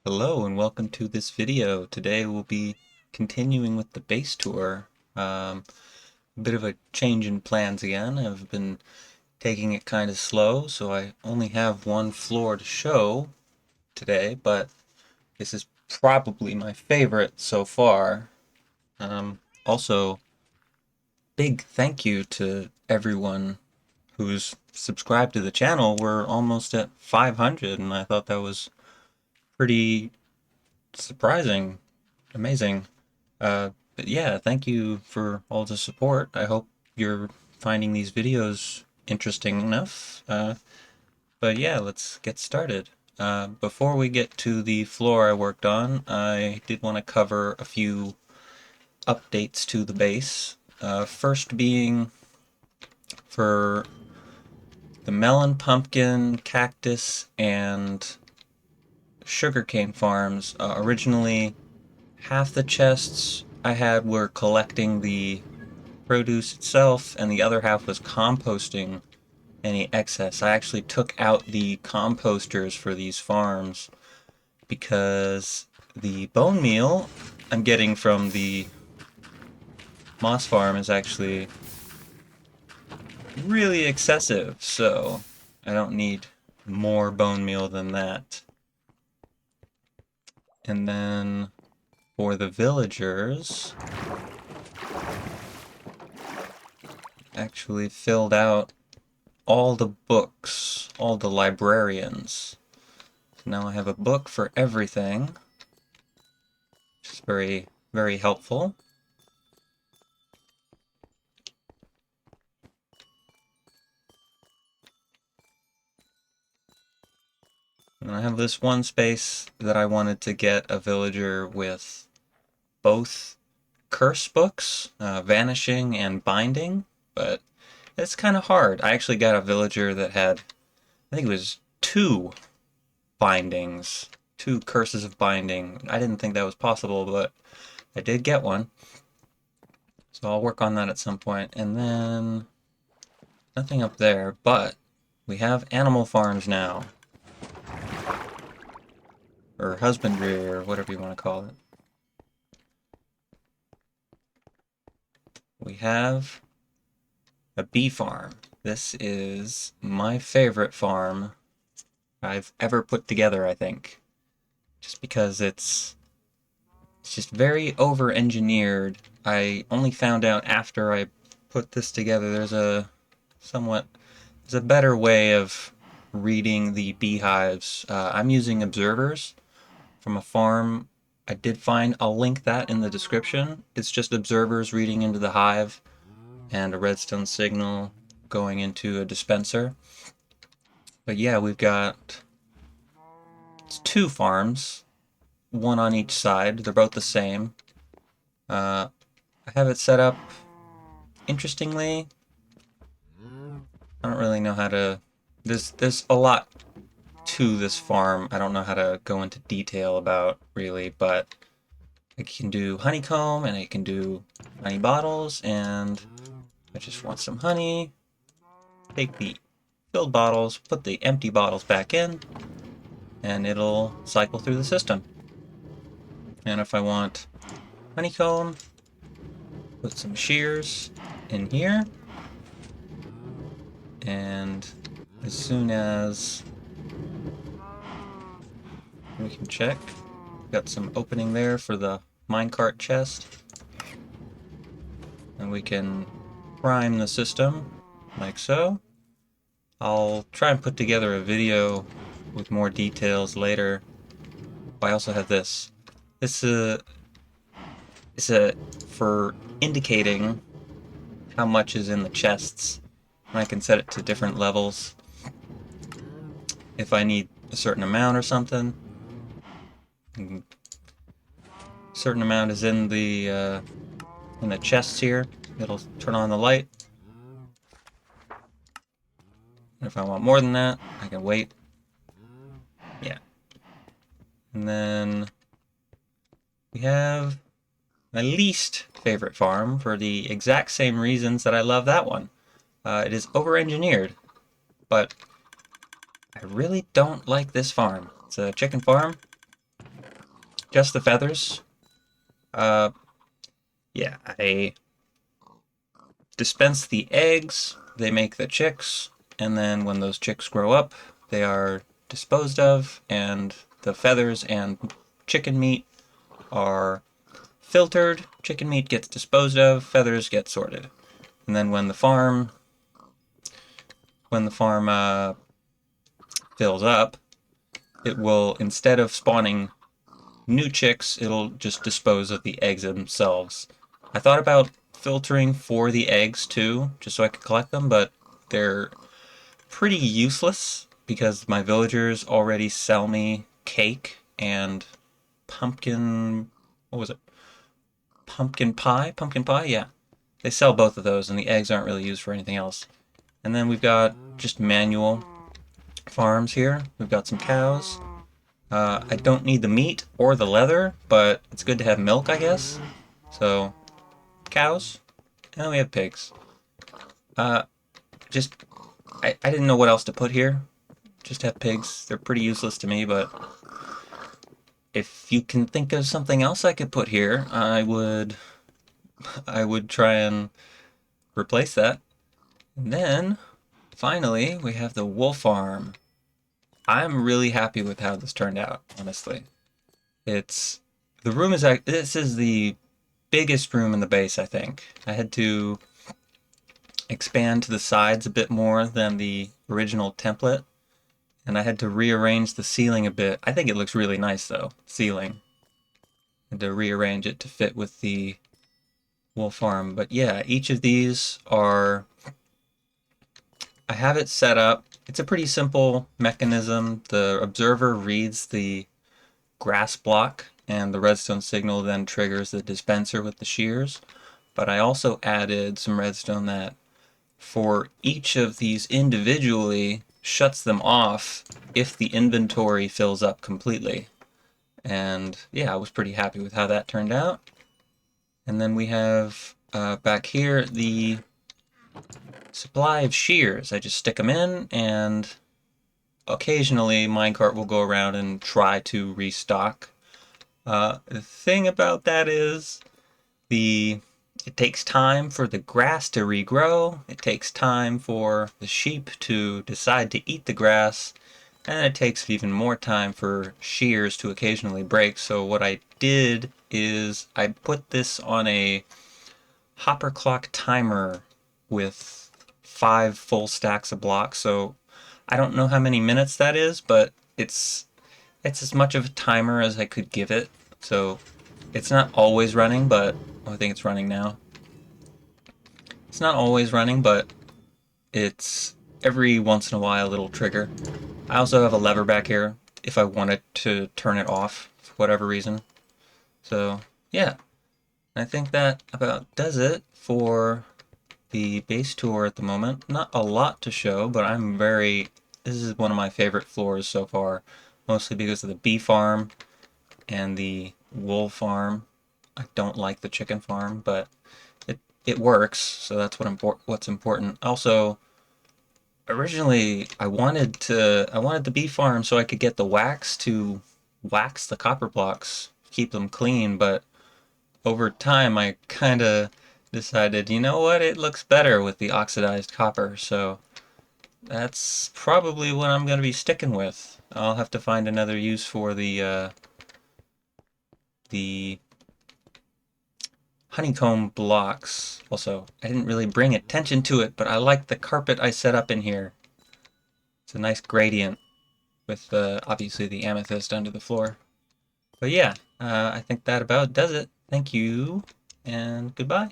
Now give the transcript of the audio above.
Hello and welcome to this video. Today we'll be continuing with the base tour. A bit of a change in plans again. I've been taking it kind of slow, so I only have one floor to show today, but this is probably my favorite so far. Also, big thank you to everyone who's subscribed to the channel. We're almost at 500, and I thought that was pretty surprising, amazing. But yeah, thank you for all the support. I hope you're finding these videos interesting enough. But yeah, let's get started. Before we get to the floor I worked on, I did want to cover a few updates to the base. First being for the melon, pumpkin, cactus, and sugarcane farms. Originally, half the chests I had were collecting the produce itself, and the other half was composting any excess. I actually took out the composters for these farms because the bone meal I'm getting from the moss farm is actually really excessive, so I don't need more bone meal than that. And then for the villagers, actually filled out all the books, all the librarians. So now I have a book for everything, which is very, very helpful. And I have this one space that I wanted to get a villager with both curse books, Vanishing and Binding, but it's kind of hard. I actually got a villager that had, I think it was two bindings, two curses of binding. I didn't think that was possible, but I did get one. So I'll work on that at some point. And then nothing up there, but we have animal farms now. Or husbandry, or whatever you want to call it. We have a bee farm. This is my favorite farm I've ever put together, I think. Just because it's just very over-engineered. I only found out after I put this together there's a better way of reading the beehives. I'm using observers from a farm I did find. I'll link that in the description. It's just observers reading into the hive and a redstone signal going into a dispenser. But yeah, we've got two farms, one on each side. They're both the same. I have it set up interestingly. I don't really know how to... There's a lot to this farm I don't know how to go into detail about, really, but I can do honeycomb, and I can do honey bottles, and I just want some honey. Take the filled bottles, put the empty bottles back in, and it'll cycle through the system. And if I want honeycomb, put some shears in here, and as soon as we can check, got some opening there for the minecart chest, and we can prime the system like so. I'll try and put together a video with more details later. I also have this. This is for indicating how much is in the chests, and I can set it to different levels. If I need a certain amount or something, a certain amount is in the chests here. It'll turn on the light. And if I want more than that, I can wait. Yeah. And then we have my least favorite farm for the exact same reasons that I love that one. It is over-engineered, but I really don't like this farm. It's a chicken farm. just the feathers. Uh, yeah, I dispense the eggs, they make the chicks, and then when those chicks grow up, they are disposed of, and the feathers and chicken meat are filtered. Chicken meat gets disposed of, feathers get sorted. And then when the farm fills up, it will, instead of spawning new chicks, it'll just dispose of the eggs themselves. I thought about filtering for the eggs too, just so I could collect them, but they're pretty useless because my villagers already sell me cake and pumpkin. What was it? Pumpkin pie? Pumpkin pie? Yeah. They sell both of those, and the eggs aren't really used for anything else. And then we've got just manual farms here. We've got some cows. I don't need the meat or the leather, but it's good to have milk, I guess. So, cows, and then we have pigs. Uh, just, I didn't know what else to put here. Just have pigs. They're pretty useless to me, but if you can think of something else I could put here, I would try and replace that. And then, finally, we have the wool farm. I'm really happy with how this turned out, honestly. It's the room is this is the biggest room in the base, I think. I had to expand to the sides a bit more than the original template, and I had to rearrange the ceiling a bit. I think it looks really nice though, ceiling. I had to rearrange it to fit with the wool farm. But yeah, each of these are I have it set up. It's a pretty simple mechanism. The observer reads the grass block, and the redstone signal then triggers the dispenser with the shears. But I also added some redstone that, for each of these individually, shuts them off if the inventory fills up completely. And yeah, I was pretty happy with how that turned out. And then we have back here the supply of shears. I just stick them in, and occasionally minecart will go around and try to restock. The thing about that is it takes time for the grass to regrow, it takes time for the sheep to decide to eat the grass, and it takes even more time for shears to occasionally break. So what I did is I put this on a hopper clock timer with 5 full stacks of blocks. So I don't know how many minutes that is, but it's as much of a timer as I could give it. So it's not always running, but I think it's running now. It's not always running, but it's every once in a while it'll trigger. I also have a lever back here if I wanted to turn it off for whatever reason. So yeah, I think that about does it for the base tour at the moment. Not a lot to show, but this is one of my favorite floors so far, mostly because of the bee farm and the wool farm. I don't like the chicken farm, but it works, so that's what's important. Also, originally I wanted the bee farm so I could get the wax to wax the copper blocks, keep them clean, but over time I kind of decided, you know what, it looks better with the oxidized copper, so that's probably what I'm going to be sticking with. I'll have to find another use for the honeycomb blocks. Also, I didn't really bring attention to it, but I like the carpet I set up in here. It's a nice gradient with obviously the amethyst under the floor. But yeah, I think that about does it. Thank you, and goodbye.